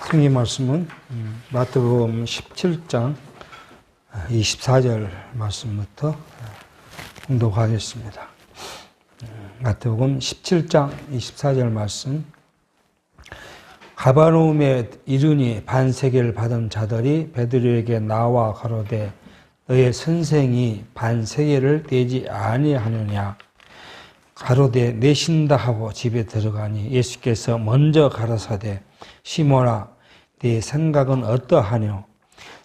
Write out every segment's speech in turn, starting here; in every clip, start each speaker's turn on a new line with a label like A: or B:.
A: 성경 말씀은 마태복음 17장 24절 말씀부터 공독하겠습니다. 마태복음 17장 24절 말씀. 가버나움에 이르니 반세계를 받은 자들이 베드로에게 나와 가로되 너의 선생이 반세계를 떼지 아니하느냐. 가로되 내신다 하고 집에 들어가니 예수께서 먼저 가라사대 시몬아 네 생각은 어떠하뇨?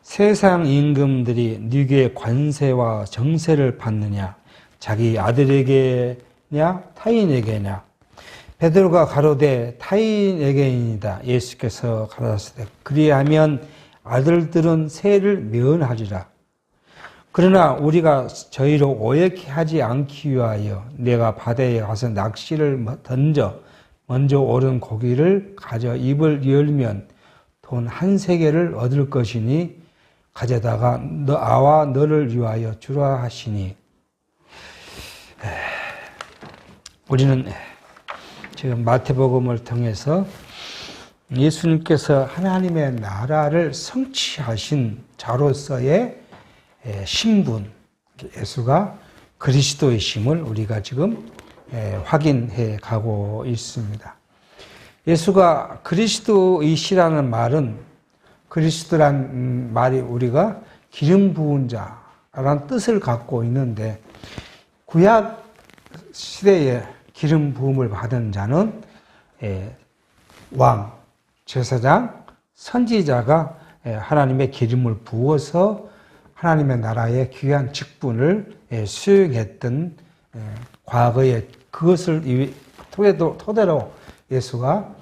A: 세상 임금들이 네게 관세와 정세를 받느냐? 자기 아들에게냐 타인에게냐? 베드로가 가로되 타인에게이니이다. 예수께서 가라사대 그리하면 아들들은 세를 면하리라. 그러나 우리가 저희로 오해케 하지 않기 위하여 내가 바다에 가서 낚시를 던져 먼저 오른 고기를 가져 입을 열면 돈 한 세겔을 얻을 것이니 가져다가 나와 너를 위하여 주라 하시니. 우리는 지금 마태복음을 통해서 예수님께서 하나님의 나라를 성취하신 자로서의 신분, 예수가 그리스도이심을 우리가 지금 확인해 가고 있습니다. 예수가 그리스도이시라는 말은, 그리스도란 말이 우리가 기름 부은 자라는 뜻을 갖고 있는데, 구약 시대에 기름 부음을 받은 자는 왕, 제사장, 선지자가 하나님의 기름을 부어서 하나님의 나라의 귀한 직분을 수행했던 과거의 그것을 토대로 예수가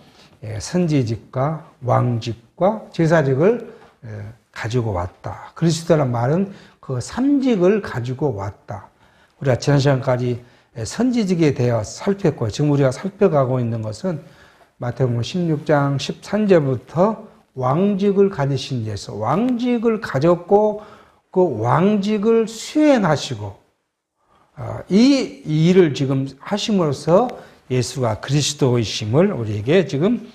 A: 선지직과 왕직과 제사직을 가지고 왔다. 그리스도라는 말은 그 삼직을 가지고 왔다. 우리가 지난 시간까지 선지직에 대해 살폈고, 지금 우리가 살펴가고 있는 것은 마태복음 16장 13절부터 왕직을 가지신 예수, 왕직을 가졌고 그 왕직을 수행하시고 이 일을 지금 하심으로써 예수가 그리스도이심을 우리에게 지금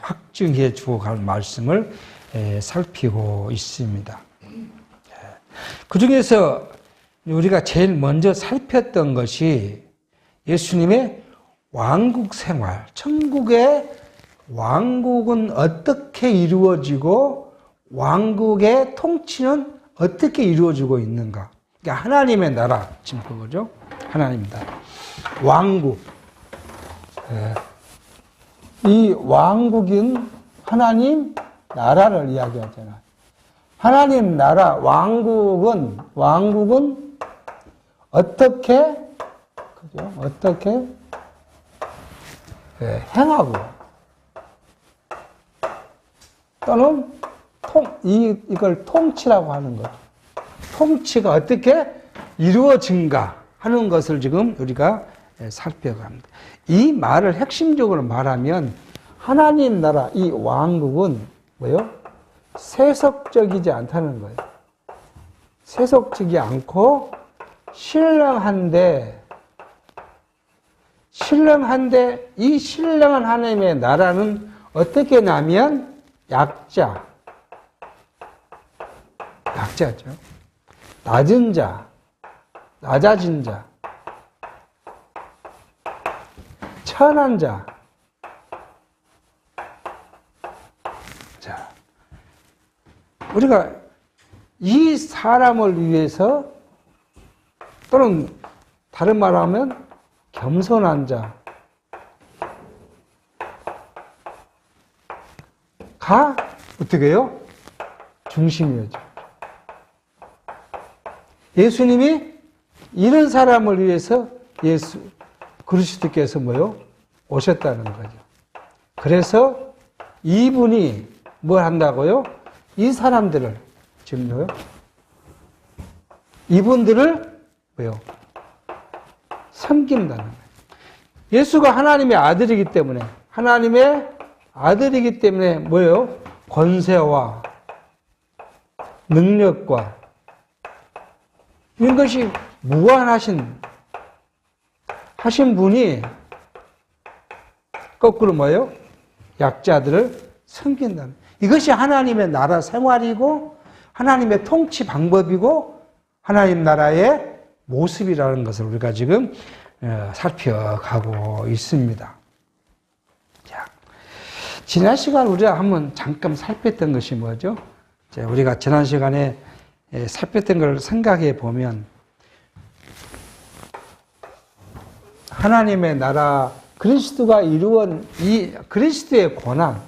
A: 확증해 주고 갈 말씀을 살피고 있습니다. 그 중에서 우리가 제일 먼저 살폈던 것이 예수님의 왕국 생활, 천국의 왕국은 어떻게 이루어지고 왕국의 통치는 어떻게 이루어지고 있는가. 그러니까 하나님의 나라, 지금 그거죠. 하나님 나라. 왕국. 이 왕국은 하나님 나라를 이야기하잖아요. 하나님 나라, 왕국은 어떻게, 그죠? 어떻게 행하고, 또는 이걸 통치라고 하는 거죠. 통치가 어떻게 이루어진가 하는 것을 지금 우리가 살펴갑니다. 이 말을 핵심적으로 말하면 하나님 나라, 이 왕국은 뭐요? 세속적이지 않다는 거예요. 세속적이 않고 신령한데 이 신령한 하나님의 나라는 어떻게 나면 약자죠. 낮은 자, 낮아진 자, 천한 자. 자, 우리가 이 사람을 위해서, 또는 다른 말로 하면 겸손한 자가 어떻게 해요? 중심이었죠. 예수님이 이런 사람을 위해서 그리스도께서 뭐요? 오셨다는 거죠. 그래서 이분이 뭘 한다고요? 이 사람들을, 지금 뭐요? 이분들을 뭐요? 섬긴다는 거예요. 예수가 하나님의 아들이기 때문에 뭐예요? 권세와 능력과 이것이 무한하신 분이 거꾸로 뭐예요? 약자들을 섬긴다는. 이것이 하나님의 나라 생활이고 하나님의 통치 방법이고 하나님 나라의 모습이라는 것을 우리가 지금 살펴가고 있습니다. 자, 지난 시간 우리가 한번 잠깐 살폈던 것이 뭐죠? 자, 우리가 지난 시간에 살폈던 걸 생각해 보면 하나님의 나라, 그리스도가 이루은 이 그리스도의 고난,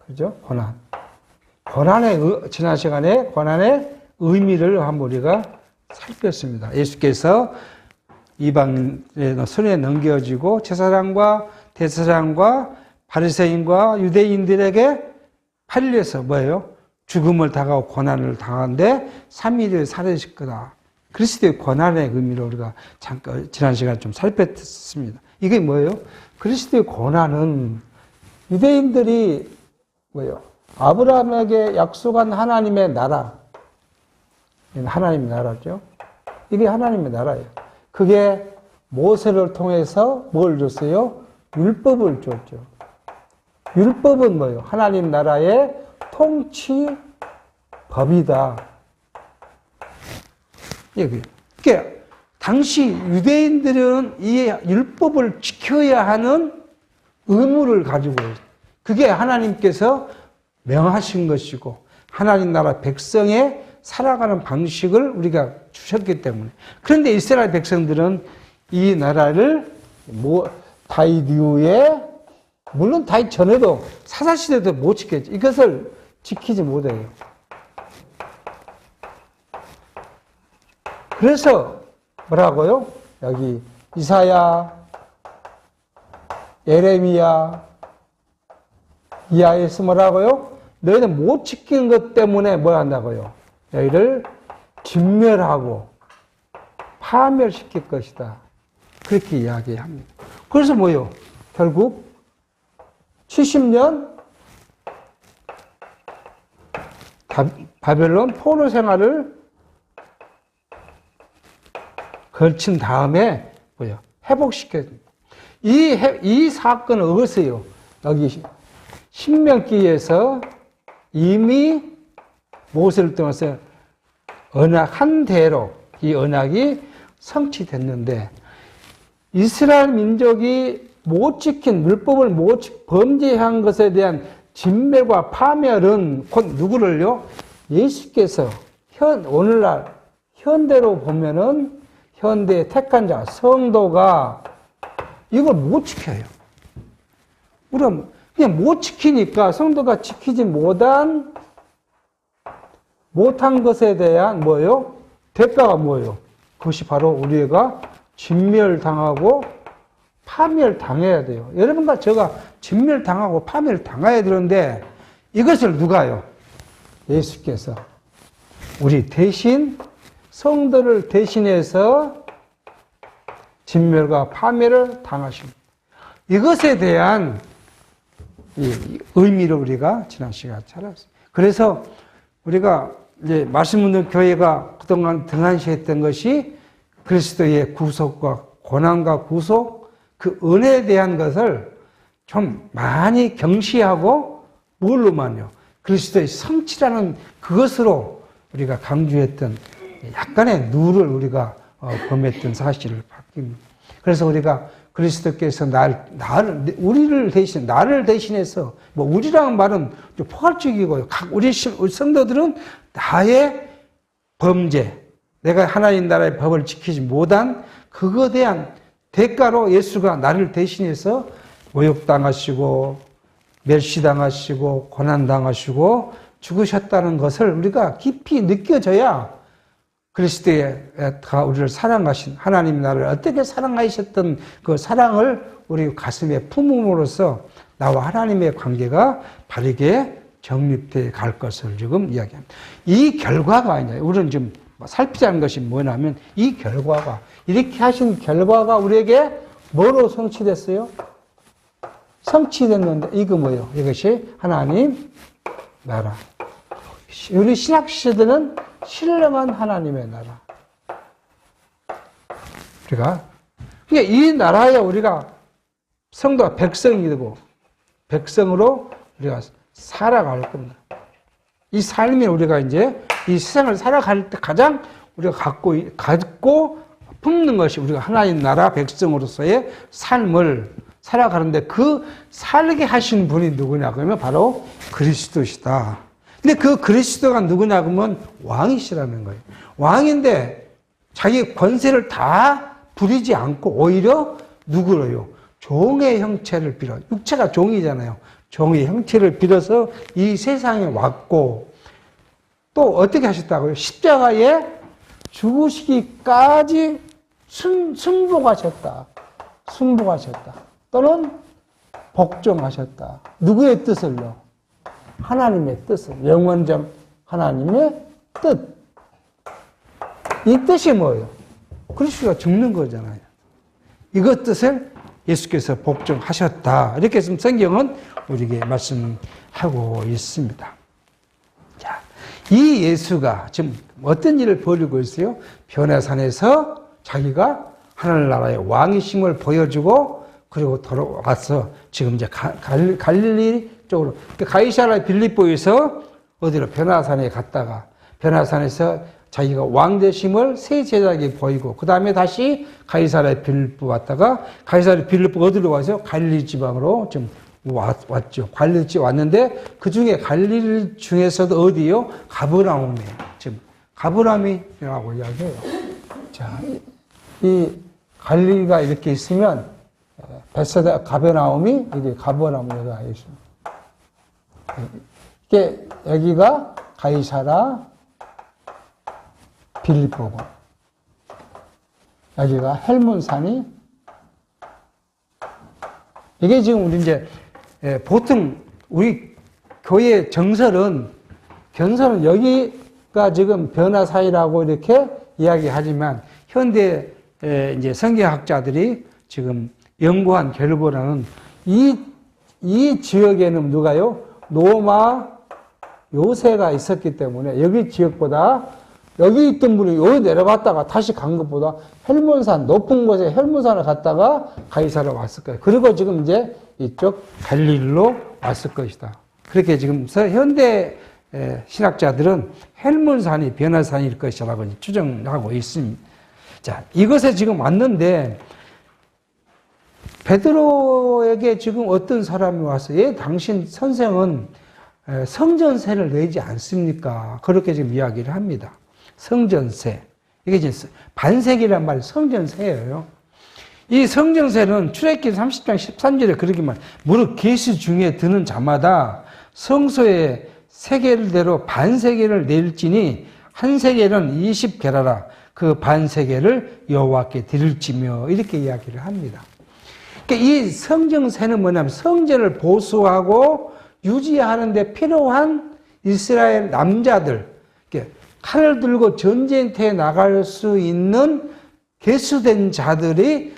A: 그죠? 고난의, 지난 시간에 고난의 의미를 한번 우리가 살폈습니다. 예수께서 이방인의 손에 넘겨지고 제사장과 대제사장과 바리새인과 유대인들에게 팔려서 뭐예요? 죽음을 당하고 고난을 당하는데 3일을 살으실 거다. 그리스도의 고난의 의미를 우리가 잠깐 지난 시간에 좀 살폈습니다. 이게 뭐예요? 그리스도의 고난은 유대인들이 뭐예요? 아브라함에게 약속한 하나님의 나라, 하나님의 나라죠. 이게 하나님의 나라예요. 그게 모세를 통해서 뭘 줬어요? 율법을 줬죠. 율법은 뭐예요? 하나님 나라의 통치 법이다. 여기. 그러니까 당시 유대인들은 이 율법을 지켜야 하는 의무를 가지고 있어요. 그게 하나님께서 명하신 것이고 하나님 나라 백성의 살아가는 방식을 우리가 주셨기 때문에. 그런데 이스라엘 백성들은 이 나라를 다윗 이후에, 물론 다윗 전에도 사사시대도 못 지켰죠. 이것을 지키지 못해요. 그래서 뭐라고요? 여기 이사야, 예레미야, 이하에서 뭐라고요? 너희는 못 지키는 것 때문에 뭐 한다고요? 너희를 진멸하고 파멸시킬 것이다. 그렇게 이야기합니다. 그래서 뭐요? 결국 70년 바벨론 포로 생활을 걸친 다음에 뭐요? 회복시켜야 됩니다. 이 사건은 어디서요? 여기 신명기에서 이미 모세를 통해서 언약 한 대로 이 언약이 성취됐는데 이스라엘 민족이 못 지킨 율법을 범죄한 것에 대한 진멸과 파멸은 곧 누구를요? 예수께서 오늘날 현대로 보면은 현대의 택한 자 성도가 이걸 못 지켜요. 그럼 그냥 못 지키니까 성도가 지키지 못한 것에 대한 뭐예요? 대가가 뭐예요? 그것이 바로 우리가 진멸당하고 파멸당해야 돼요. 여러분과 제가 진멸당하고 파멸당해야 되는데 이것을 누가요? 예수께서 우리 대신 성도를 대신해서 진멸과 파멸을 당하십니다. 이것에 대한 이 의미를 우리가 지난 시간에 찾았어요. 그래서 우리가 이제 말씀 듣는 교회가 그동안 등한시했던 것이 그리스도의 구속과 고난과 구속, 그 은혜에 대한 것을 좀 많이 경시하고 뭘로만요? 그리스도의 성취라는 그것으로 우리가 강조했던 약간의 누를 우리가 범했던 사실을 바뀝니다. 그래서 우리가 그리스도께서 우리를 대신, 나를 대신해서, 우리라는 말은 좀 포괄적이고요. 우리 성도들은 나의 범죄, 내가 하나님 나라의 법을 지키지 못한 그거에 대한 대가로 예수가 나를 대신해서 모욕당하시고, 멸시당하시고, 고난당하시고, 죽으셨다는 것을 우리가 깊이 느껴져야 그리스도가 우리를 사랑하신 하나님 나라를 어떻게 사랑하셨던 그 사랑을 우리 가슴에 품음으로써 나와 하나님의 관계가 바르게 정립되어 갈 것을 지금 이야기합니다. 이 결과가 아니냐. 우리는 지금 살피자는 것이 뭐냐면 이 결과가, 이렇게 하신 결과가 우리에게 뭐로 성취됐어요? 성취됐는데 이거 뭐예요? 이것이 하나님 나라. 우리 신약 시대는 신령한 하나님의 나라. 그러니까 이 나라에 우리가 성도가 백성이 되고 백성으로 우리가 살아갈 겁니다. 이 삶이 우리가 이제 이 세상을 살아갈 때 가장 우리가 갖고 품는 것이 우리가 하나님 나라 백성으로서의 삶을 살아가는데 그 살게 하신 분이 누구냐 그러면 바로 그리스도시다. 근데 그 그리스도가 누구냐 그러면 왕이시라는 거예요. 왕인데 자기 권세를 다 부리지 않고 오히려 누구로요? 종의 형체를 빌어. 육체가 종이잖아요. 종의 형체를 빌어서 이 세상에 왔고 또 어떻게 하셨다고요? 십자가에 죽으시기까지 순복하셨다. 순복하셨다. 또는 복종하셨다. 누구의 뜻을요? 하나님의 뜻을. 영원적 하나님의 뜻. 이 뜻이 뭐예요? 그리스도가 죽는 거잖아요. 이것 뜻을 예수께서 복종하셨다. 이렇게 지금 성경은 우리에게 말씀하고 있습니다. 자, 이 예수가 지금 어떤 일을 벌이고 있어요? 변화산에서 자기가 하늘나라의 왕이심을 보여주고 그리고 돌아와서 지금 이제 갈릴리 쪽으로 가이사랴 빌립보에서 어디로 변화산에 갔다가 변화산에서 자기가 왕 되심을 세 제자에게 보이고 그 다음에 다시 가이사랴 빌립보 왔다가 가이사랴 빌립보 어디로 와서 갈릴리 지방으로 지금 왔죠. 갈릴리 지방 왔는데 그 중에 갈릴리 중에서도 어디요? 가버나움에 지금 가버나움이라고 이야기해요. 자, 이 갈릴리가 이렇게 있으면 베세다 가버나움이 여기 가버나움에가 있습니다. 이게 여기가 가이사랴 빌립보고 여기가 헬몬산이 이게 지금 우리 이제 보통 우리 교회 견설은 여기가 지금 변화사이라고 이렇게 이야기하지만 현대 이제 성경학자들이 지금 연구한 결과로는 이 지역에는 누가요? 로마 요새가 있었기 때문에 여기 지역보다 여기 있던 분이 여기 내려갔다가 다시 간 것보다 헬몬산, 높은 곳에 헬몬산을 갔다가 가이사랴 왔을 거예요. 그리고 지금 이제 이쪽 갈릴리로 왔을 것이다. 그렇게 지금 현대 신학자들은 헬몬산이 변화산일 것이라고 추정하고 있습니다. 자, 이것에 지금 왔는데 베드로에게 지금 어떤 사람이 와서 당신 선생은 성전세를 내지 않습니까? 그렇게 지금 이야기를 합니다. 성전세. 이게 이제 반세기란 말, 성전세예요. 이 성전세는 출애굽기 30장 13절에 그렇게 말, 무릇 계시 중에 드는 자마다 성소에 세겔대로 반세겔을 낼지니 한 세겔은 20게라라. 그 반세겔을 여호와께 드릴지며 이렇게 이야기를 합니다. 그러니까 이 성전세는 뭐냐면 성전을 보수하고 유지하는 데 필요한 이스라엘 남자들, 칼을 들고 전쟁터에 나갈 수 있는 계수된 자들이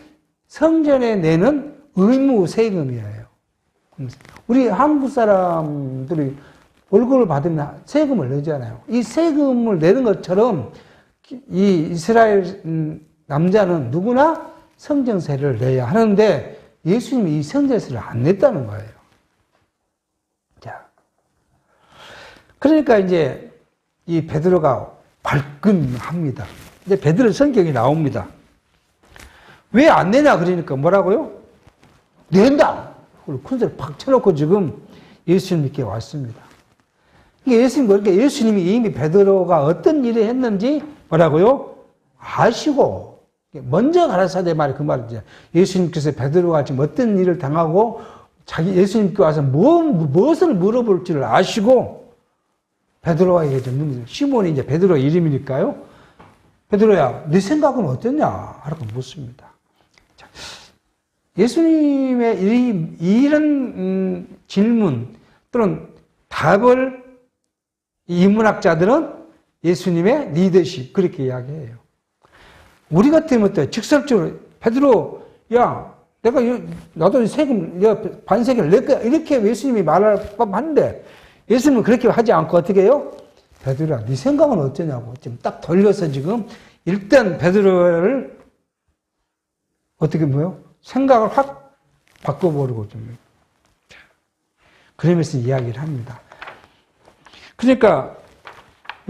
A: 성전에 내는 의무 세금이에요. 우리 한국 사람들이 월급을 받으면 세금을 내잖아요. 이 세금을 내는 것처럼 이 이스라엘 남자는 누구나 성전세를 내야 하는데 예수님이 이 성전세를 안 냈다는 거예요. 자, 그러니까 이제 이 베드로가 발끈합니다. 근데 베드로 성격이 나옵니다. 왜 안 내냐 그러니까 뭐라고요? 낸다. 그리고 큰 소리 팍 쳐놓고 지금 예수님께 왔습니다. 예수님이 이미 베드로가 어떤 일을 했는지 뭐라고요? 아시고 먼저 가라사대 말이 그 말이죠. 예수님께서 베드로가 지금 어떤 일을 당하고 예수님께 와서 무엇을 물어볼지를 아시고 베드로가 얘기했죠. 시몬이 이제 베드로 이름이니까요. 베드로야, 네 생각은 어땠냐? 라고 묻습니다. 자, 예수님의 이런 질문 또는 답을 인문학자들은 예수님의 리더십 그렇게 이야기해요. 우리 같으면 또 직설적으로 베드로, 야, 나도 세금 반세금을 낼 거야 이렇게 예수님이 말할 법한데 예수님은 그렇게 하지 않고 어떻게 해요? 베드로야, 네 생각은 어쩌냐고 지금 딱 돌려서 지금 일단 베드로를 어떻게 뭐요? 생각을 확 바꿔버리고 좀 그러면서 이야기를 합니다. 그러니까,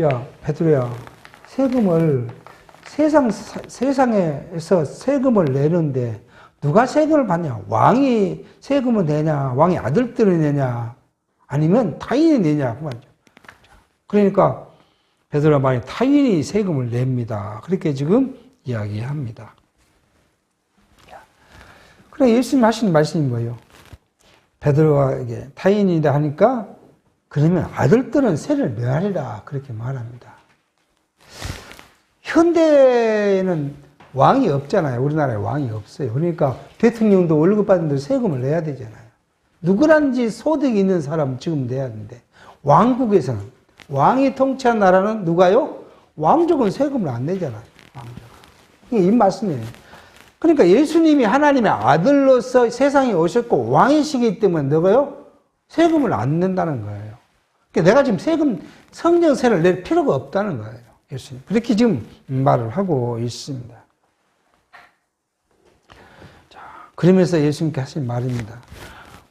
A: 야, 베드로야, 세상에서 세금을 내는데, 누가 세금을 받냐? 왕이 세금을 내냐? 왕의 아들들이 내냐? 아니면 타인이 내냐? 그 말이죠. 그러니까, 베드로가 말이 타인이 세금을 냅니다. 그렇게 지금 이야기합니다. 그래, 예수님 하신 말씀이 뭐예요? 베드로가 이게 타인이다 하니까, 그러면 아들들은 세를 내하리라. 그렇게 말합니다. 현대에는 왕이 없잖아요. 우리나라에 왕이 없어요. 그러니까 대통령도 월급 받는데 세금을 내야 되잖아요. 누구란지 소득이 있는 사람은 지금 내야 되는데, 왕국에서는, 왕이 통치한 나라는 누가요? 왕족은 세금을 안 내잖아요. 이게 이 말씀이에요. 그러니까 예수님이 하나님의 아들로서 세상에 오셨고 왕이시기 때문에 너가요? 세금을 안 낸다는 거예요. 그러니까 내가 지금 성령세를 낼 필요가 없다는 거예요. 예수님. 그렇게 지금 말을 하고 있습니다. 자, 그러면서 예수님께 하신 말입니다.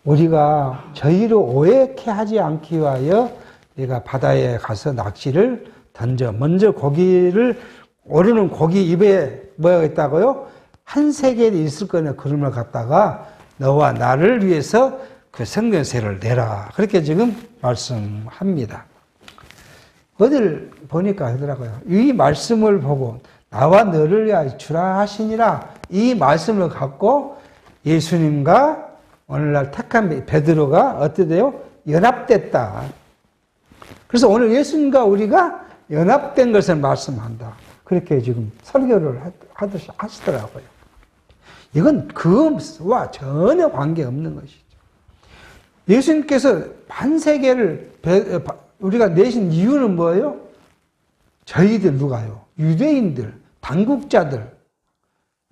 A: 우리가 저희를 오해케 하지 않기 위하여 내가 바다에 가서 낚시를 던져 먼저 고기를 오르는 고기 입에 뭐가 있다고요? 한 세겔이 있을 거냐 그름을 갖다가 너와 나를 위해서 그 성경세를 내라. 그렇게 지금 말씀합니다. 어딜 보니까 하더라고요. 이 말씀을 보고 나와 너를 위하여 주라 하시니라. 이 말씀을 갖고 예수님과 오늘날 택한 베드로가 어떻게 돼요? 연합됐다. 그래서 오늘 예수님과 우리가 연합된 것을 말씀한다. 그렇게 지금 설교를 하시더라고요. 이건 그것과 전혀 관계없는 것이죠. 예수님께서 반세계를 우리가 내신 이유는 뭐예요? 저희들 누가요? 유대인들, 당국자들,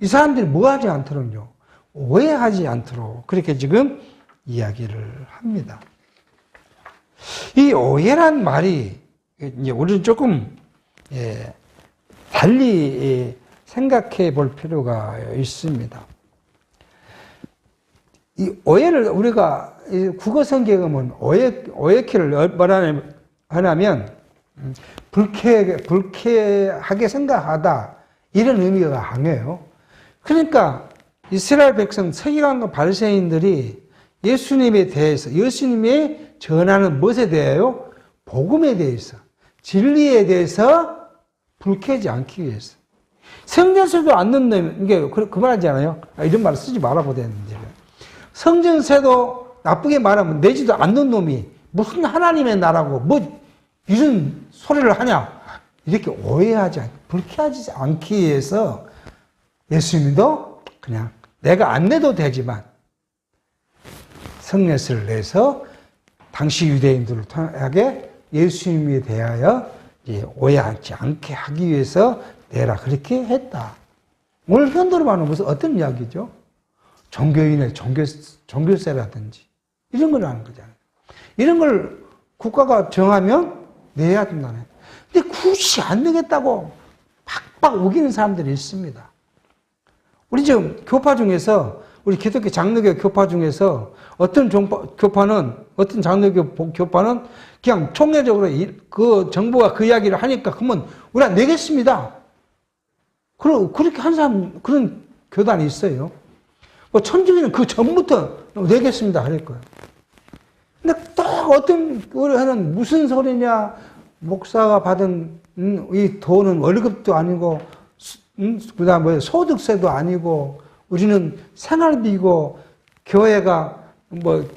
A: 이 사람들이 뭐 하지 않도록요? 오해하지 않도록 그렇게 지금 이야기를 합니다. 이 오해란 말이 이제 우리는 조금 달리 생각해 볼 필요가 있습니다. 이 오해를 우리가 국어 성경은 오해키를 뭐라 하냐면 불쾌하게 생각하다 이런 의미가 강해요. 그러니까 이스라엘 백성 서기관과 바리새인들이 예수님에 대해서 예수님이 전하는 무엇에 대하여 복음에 대해서 진리에 대해서 불쾌하지 않기 위해서 성전세도 안 넣는 이게 그 말하지 않아요? 이런 말을 쓰지 말아보대는데 성전세도 나쁘게 말하면 내지도 않는 놈이 무슨 하나님의 나라고 뭐 이런 소리를 하냐 이렇게 오해하지 않고 불쾌하지 않기 위해서 예수님도 그냥 내가 안 내도 되지만 성례세를 내서 당시 유대인들을 통하게 예수님에 대하여 오해하지 않게 하기 위해서 내라 그렇게 했다. 오늘 현대로 말하면 무슨 어떤 이야기죠? 종교인의 종교세라든지 이런 걸 하는 거잖아요. 이런 걸 국가가 정하면 내야 된다네. 근데 굳이 안 내겠다고 팍팍 우기는 사람들이 있습니다. 우리 지금 교파 중에서 우리 기독교 장로교 교파 중에서 어떤 교파는 어떤 장로교 교파는 그냥 총례적으로 그 정부가 그 이야기를 하니까 그러면 우리가 내겠습니다. 그렇게 한 사람 그런 교단이 있어요. 뭐 천주교는 그 전부터 내겠습니다 할 거예요. 근데 또 어떤 하는 무슨 소리냐 목사가 받은 이 돈은 월급도 아니고 그다음 소득세도 아니고 우리는 생활비고 교회가 뭐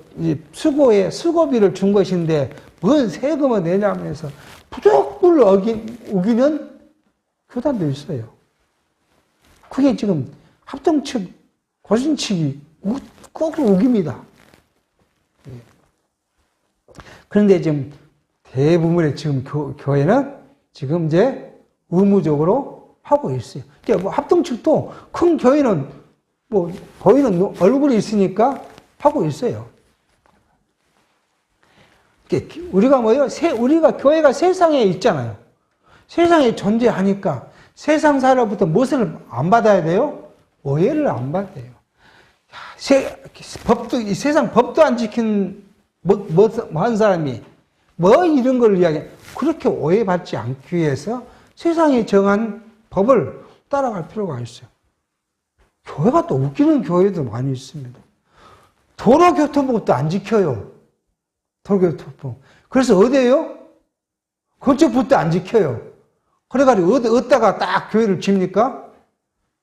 A: 수고비를 준 것인데 뭔 세금을 내냐면서 부족불 우기는 교단도 있어요. 그게 지금 합동 측, 고신 측이 꼭 우깁니다. 그런데 지금 대부분의 지금 교회는 지금 이제 의무적으로 하고 있어요. 그러니까 뭐 합동 측도 큰 교회는 뭐 보이는 얼굴이 있으니까 하고 있어요. 우리가 뭐예요? 우리가 교회가 세상에 있잖아요. 세상에 존재하니까 세상 사람부터 무엇을 안 받아야 돼요? 오해를 안 받아요. 이 세상 법도 안 지킨 한 사람이 뭐 이런 걸 이야기해. 그렇게 오해받지 않기 위해서 세상이 정한 법을 따라갈 필요가 있어요. 교회가 또 웃기는 교회도 많이 있습니다. 도로교통법도 안 지켜요. 도로교통법. 그래서 어디에요? 건축법도 안 지켜요. 그래가지고 어디다가 딱 교회를 집니까?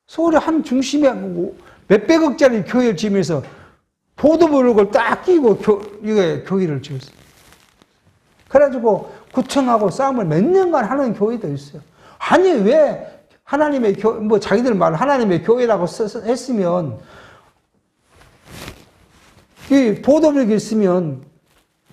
A: 서울의 한 중심에 몇백억짜리 교회를 지면서 보도블록을 딱 끼고 교회를 지었어요. 그래가지고 구청하고 싸움을 몇 년간 하는 교회도 있어요. 아니 왜 하나님의 뭐 자기들 말 하나님의 교회라고 했으면 이 보도블록이 있으면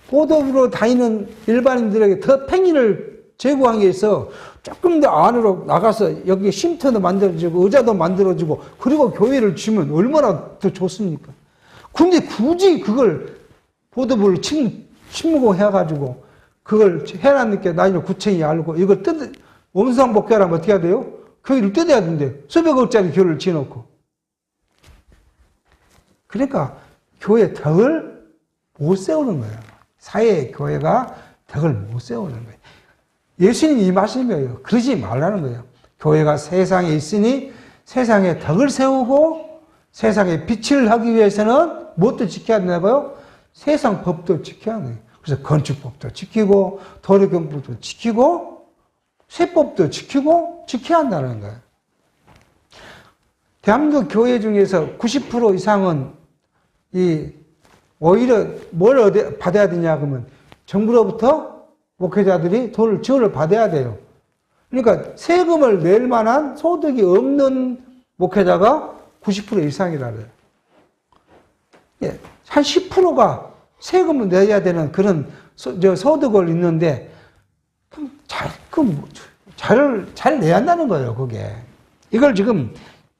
A: 보도블록으로 다니는 일반인들에게 더 팽이를 제공하기 위해서 조금 더 안으로 나가서 여기 쉼터도 만들어지고 의자도 만들어지고 그리고 교회를 지면 얼마나 더 좋습니까? 근데 굳이 그걸 보도블록 침묵해가지고 그걸 해놨는게 나중에 구청이 알고 이걸 원상복귀하려면 어떻게 해야 돼요? 교회를 뜯어야 된대. 수백억짜리 교회를 지어놓고. 그러니까 교회 덕을 못 세우는 거예요. 사회의 교회가 덕을 못 세우는 거예요. 예수님이 이 말씀이에요. 그러지 말라는 거예요. 교회가 세상에 있으니 세상에 덕을 세우고 세상에 빛을 하기 위해서는 무엇도 지켜야 되나봐요? 세상 법도 지켜야 돼요. 그래서 건축법도 지키고 도로경법도 지키고 세법도 지키고 지켜야 한다는 거예요. 대한민국 교회 중에서 90% 이상은 오히려 뭘 받아야 되냐 그러면 정부로부터 목회자들이 돈을 지원을 받아야 돼요. 그러니까 세금을 낼 만한 소득이 없는 목회자가 90% 이상이라 그래요. 예, 한 10%가 세금을 내야 되는 그런 소득을 있는데 잘 내야 한다는 거예요, 그게. 이걸 지금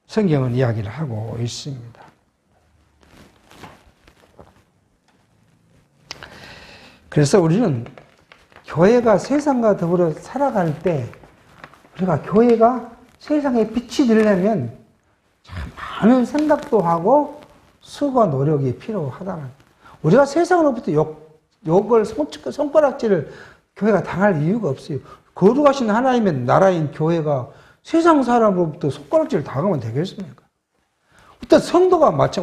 A: 성경은 이야기를 하고 있습니다. 그래서 우리는 교회가 세상과 더불어 살아갈 때 우리가 교회가 세상에 빛이 되려면 참 많은 생각도 하고 수고와 노력이 필요하다는 거예요. 우리가 세상으로부터 욕을 손가락질을 교회가 당할 이유가 없어요. 거룩하신 하나님의 나라인 교회가 세상 사람으로부터 손가락질을 당하면 되겠습니까? 일단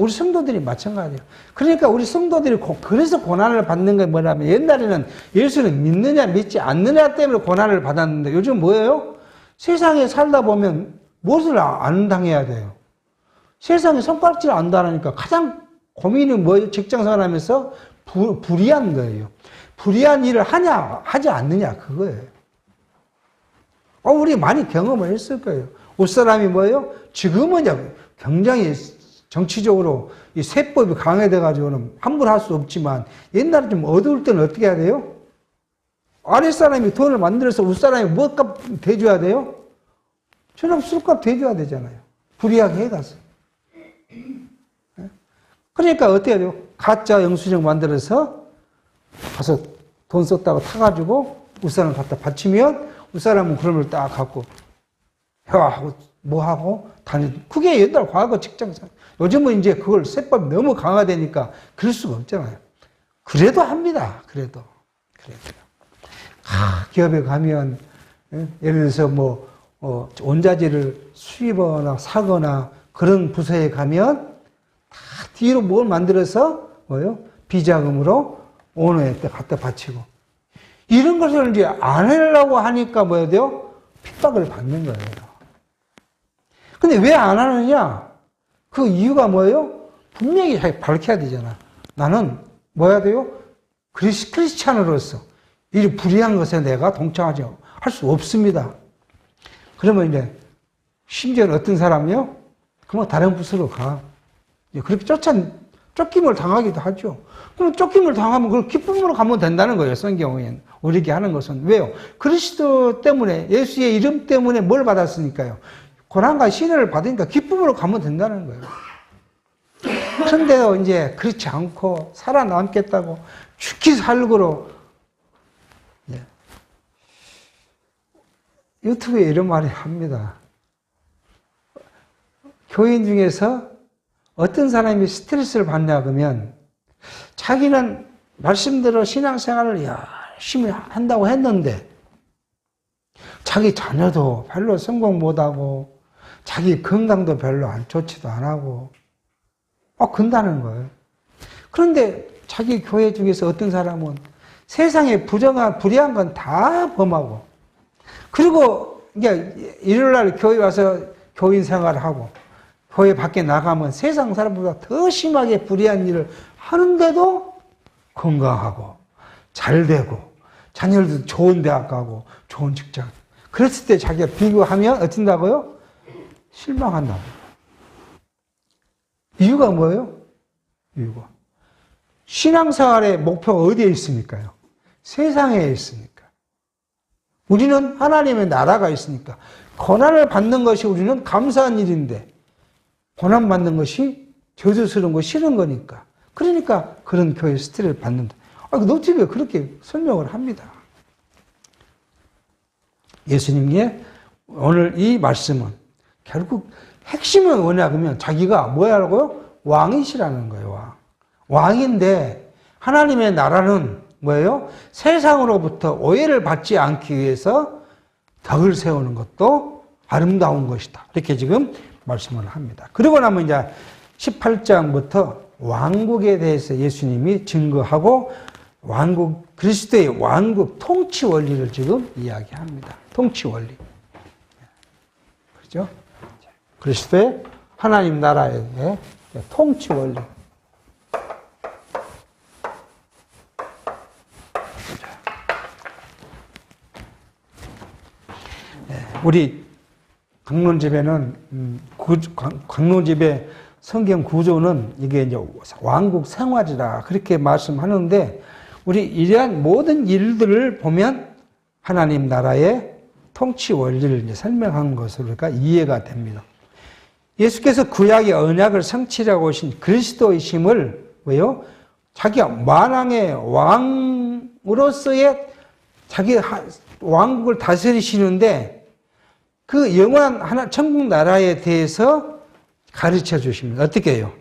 A: 우리 성도들이 마찬가지예요. 그러니까 우리 성도들이 그래서 고난을 받는 게 뭐냐면 옛날에는 예수를 믿느냐 믿지 않느냐 때문에 고난을 받았는데 요즘 뭐예요? 세상에 살다 보면 무엇을 안 당해야 돼요? 세상에 손가락질 안 당하니까 가장 고민이 뭐예요? 직장생활하면서 불의한 거예요. 불의한 일을 하냐 하지 않느냐 그거예요. 우리 많이 경험을 했을 거예요. 옷사람이 뭐예요? 지금은 굉장히 정치적으로 이 세법이 강해돼가지고는 함부로 할 수 없지만 옛날에 좀 어두울 때는 어떻게 해야 돼요? 아랫사람이 돈을 만들어서 윗사람이 무엇값 대줘야 돼요? 저녁 술값 대줘야 되잖아요. 불이하게 해가서. 그러니까 어떻게 해야 돼요? 가짜 영수증 만들어서 가서 돈 썼다고 타가지고 윗사람 갖다 바치면 윗사람은 그런 걸 딱 갖고 회화하고 뭐하고 다니고 그게 옛날 과거 직장생활. 요즘은 이제 그걸 세법이 너무 강화되니까 그럴 수가 없잖아요. 그래도 합니다. 그래도. 기업에 가면 예를 들어서 원자재를 수입하거나 사거나 그런 부서에 가면 다 뒤로 뭘 만들어서 비자금으로 오너에 갖다 바치고 이런 것을 이제 안 하려고 하니까 뭐야 돼요? 핍박을 받는 거예요. 근데 왜 안 하느냐? 그 이유가 뭐예요? 분명히 잘 밝혀야 되잖아. 나는 뭐야 돼요? 크리스찬으로서 이 불의한 것에 내가 동참하지 할 수 없습니다. 그러면 이제 심지어는 어떤 사람이요? 그러면 다른 부서로 가. 그렇게 쫓김을 당하기도 하죠. 그럼 쫓김을 당하면 그걸 기쁨으로 가면 된다는 거예요. 성경은 우리에게 하는 것은 왜요? 그리스도 때문에 예수의 이름 때문에 뭘 받았으니까요. 고난과 시련을 받으니까 기쁨으로 가면 된다는 거예요. 그런데도 이제 그렇지 않고 살아남겠다고 죽기 살고로 유튜브에 이런 말을 합니다. 교인 중에서 어떤 사람이 스트레스를 받냐 그러면 자기는 말씀대로 신앙생활을 열심히 한다고 했는데 자기 자녀도 별로 성공 못하고 자기 건강도 별로 안 좋지도 안 하고 근다는 거예요. 그런데 자기 교회 중에서 어떤 사람은 세상에 불의한 건 다 범하고 그리고 이제 일요일날 교회 와서 교인 생활을 하고 교회 밖에 나가면 세상 사람보다 더 심하게 불의한 일을 하는데도 건강하고 잘 되고 자녀들도 좋은 대학 가고 좋은 직장. 그랬을 때 자기가 비교하면 어쩐다고요? 실망한다고. 이유가 뭐예요? 이유가 신앙생활의 목표가 어디에 있습니까요? 세상에 있으니까. 우리는 하나님의 나라가 있으니까 고난을 받는 것이 우리는 감사한 일인데 고난 받는 것이 저주스러운 거 싫은 거니까. 그러니까 그런 교회 스트레스를 받는다. 노트북에 그렇게 설명을 합니다. 예수님의 오늘 이 말씀은 결국 핵심은 뭐냐면 자기가 뭐라고요? 왕이시라는 거예요. 왕인데 하나님의 나라는 뭐예요? 세상으로부터 오해를 받지 않기 위해서 덕을 세우는 것도 아름다운 것이다. 이렇게 지금 말씀을 합니다. 그러고 나면 이제 18장부터 왕국에 대해서 예수님이 증거하고 그리스도의 왕국 통치 원리를 지금 이야기합니다. 통치 원리. 그렇죠? 그리스도의 하나님 나라의 통치 원리. 우리 강론집에는 강론집의 성경 구조는 이게 이제 왕국 생활이라 그렇게 말씀하는데 우리 이러한 모든 일들을 보면 하나님 나라의 통치 원리를 이제 설명한 것으로 그러니까 이해가 됩니다. 예수께서 구약의 언약을 성취하고 오신 그리스도이심을 왜요? 자기가 만왕의 왕으로서의 자기 왕국을 다스리시는데 그 영원한 천국 나라에 대해서 가르쳐 주십니다. 어떻게 해요?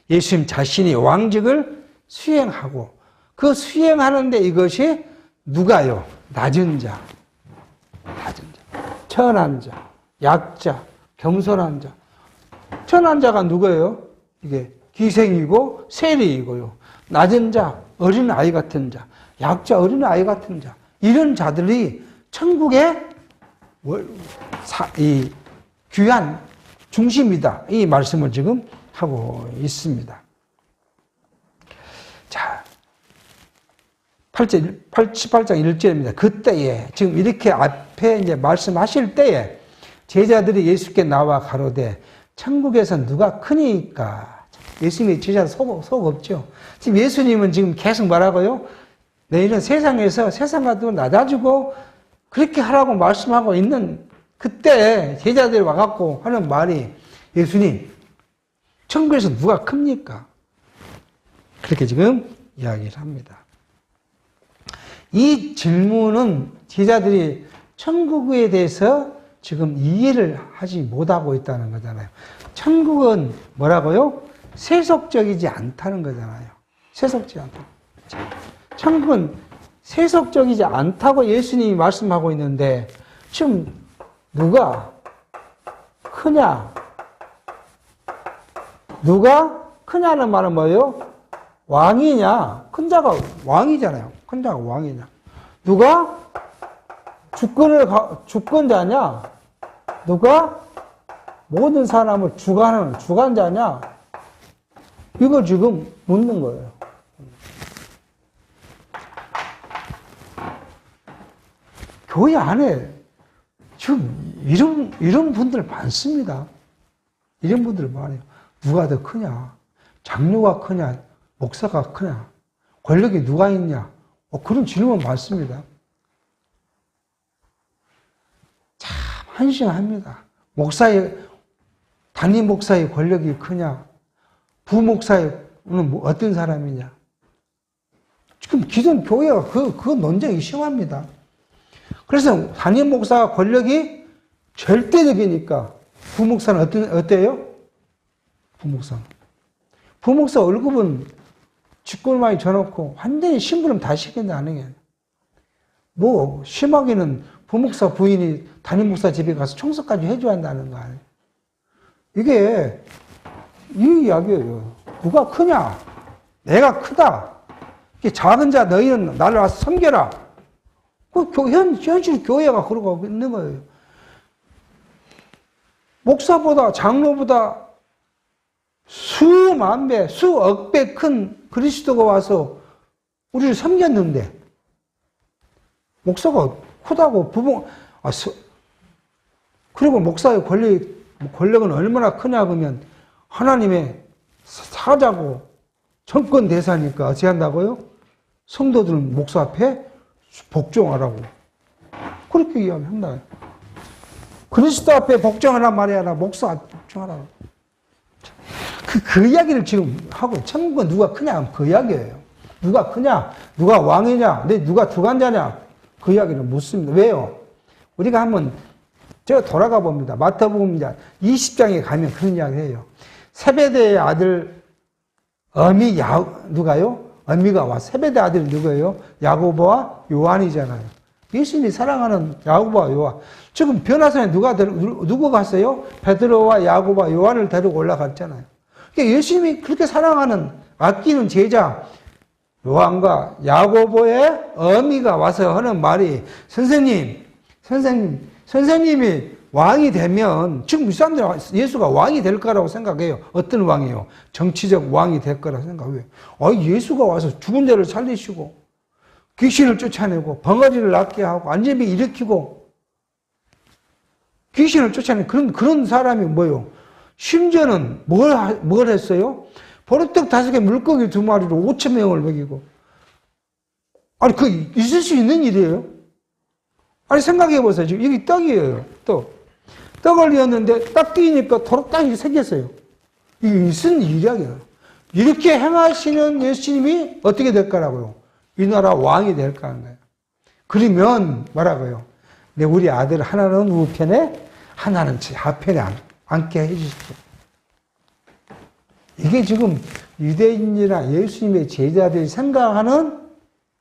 A: 예수님 자신이 왕직을 수행하고 그 수행하는데 이것이 누가요? 낮은 자, 천한 자, 약자, 겸손한 자. 천한 자가 누구예요? 이게 기생이고 세리이고요. 낮은 자, 어린 아이 같은 자, 약자, 어린 아이 같은 자. 이런 자들이 천국의 이 귀한 중심이다. 이 말씀을 지금 하고 있습니다. 자, 18장 1절입니다. 그때에, 지금 이렇게 앞에 이제 말씀하실 때에 제자들이 예수께 나와 가로되 천국에서 누가 크니까? 예수님이 제자 속 없죠. 지금 예수님은 지금 계속 말하고요. 너희는 세상에서 세상과도 낮아지고 그렇게 하라고 말씀하고 있는 그때 제자들이 와갖고 하는 말이 예수님, 천국에서 누가 큽니까? 그렇게 지금 이야기를 합니다. 이 질문은 제자들이 천국에 대해서 지금 이해를 하지 못하고 있다는 거잖아요. 천국은 뭐라고요? 세속적이지 않다는 거잖아요. 세속적이지 않다. 천국은 세속적이지 않다고 예수님이 말씀하고 있는데 지금 누가 크냐? 누가 크냐는 말은 뭐예요? 왕이냐? 큰 자가 왕이잖아요. 큰 자가 왕이냐? 누가 주권자냐? 누가 모든 사람을 주관하는 주관자냐? 이걸 지금 묻는 거예요. 교회 안에 지금 이런 분들 많습니다. 이런 분들 많아요. 누가 더 크냐? 장로가 크냐? 목사가 크냐? 권력이 누가 있냐? 그런 질문 많습니다. 참 한심합니다. 담임 목사의 권력이 크냐? 부목사는 어떤 사람이냐? 지금 기존 교회가 그 논쟁이 심합니다. 그래서 담임 목사가 권력이 절대적이니까 부목사는 어때요? 부목사 월급은 직권만이 줘놓고 완전히 심부름 다 시킨다 하는 게 뭐 심하게는 부목사 부인이 담임 목사 집에 가서 청소까지 해줘야 한다는 거 아니에요. 이게 이 이야기예요. 누가 크냐? 내가 크다. 작은 자 너희는 나를 와서 섬겨라. 현실 교회가 그러고 있는 거예요. 목사보다 장로보다 수만 배, 수억 배 큰 그리스도가 와서 우리를 섬겼는데 목사가 크다고 그리고 목사의 권력은 얼마나 크냐 그러면 하나님의 사자고 정권 대사니까 어찌 한다고요? 성도들은 목사 앞에 복종하라고 그렇게 이야기한다. 그리스도 앞에 복종하란 말이 아니라 목사 앞에 복종하라고. 그 이야기를 지금 하고 천국은 누가 크냐 그 이야기예요. 누가 크냐, 누가 왕이냐, 누가 주관자냐 그 이야기는 묻습니다. 왜요? 우리가 한번 제가 돌아가 봅니다. 마태복음 20장에 가면 그런 이야기를 해요. 세베대의 아들 누가요? 어미가 와. 세베대 아들이 누구예요? 야고보와 요한이잖아요. 예수님이 사랑하는 야고보와 요한. 지금 변화산에 누구 갔어요? 베드로와 야고보와 요한을 데리고 올라갔잖아요. 그러니까 예수님이 그렇게 사랑하는 아끼는 제자 요한과 야고보의 어미가 와서 하는 말이 선생님이 왕이 되면 지금 이 사람들은 예수가 왕이 될 거라고 생각해요. 어떤 왕이요? 정치적 왕이 될 거라고 생각해요. 예수가 와서 죽은 자를 살리시고 귀신을 쫓아내고 벙어리를 낫게 하고 안재비 일으키고 귀신을 쫓아내는 그런 사람이 뭐예요? 심지어는 뭘 했어요? 보리떡 5개 물고기 2마리로 5,000명을 먹이고. 아니, 있을 수 있는 일이에요? 아니, 생각해 보세요. 지금 이게 떡이에요. 떡을 이었는데 딱 끼니까 도록땅이 생겼어요. 이게 무슨 일이야기예요? 이렇게 행하시는 예수님이 어떻게 될까라고요? 이 나라 왕이 될까 하는 거예요. 그러면 뭐라고요? 우리 아들 하나는 우편에 하나는 좌편에 앉게 해주십시오. 이게 지금 유대인이나 예수님의 제자들이 생각하는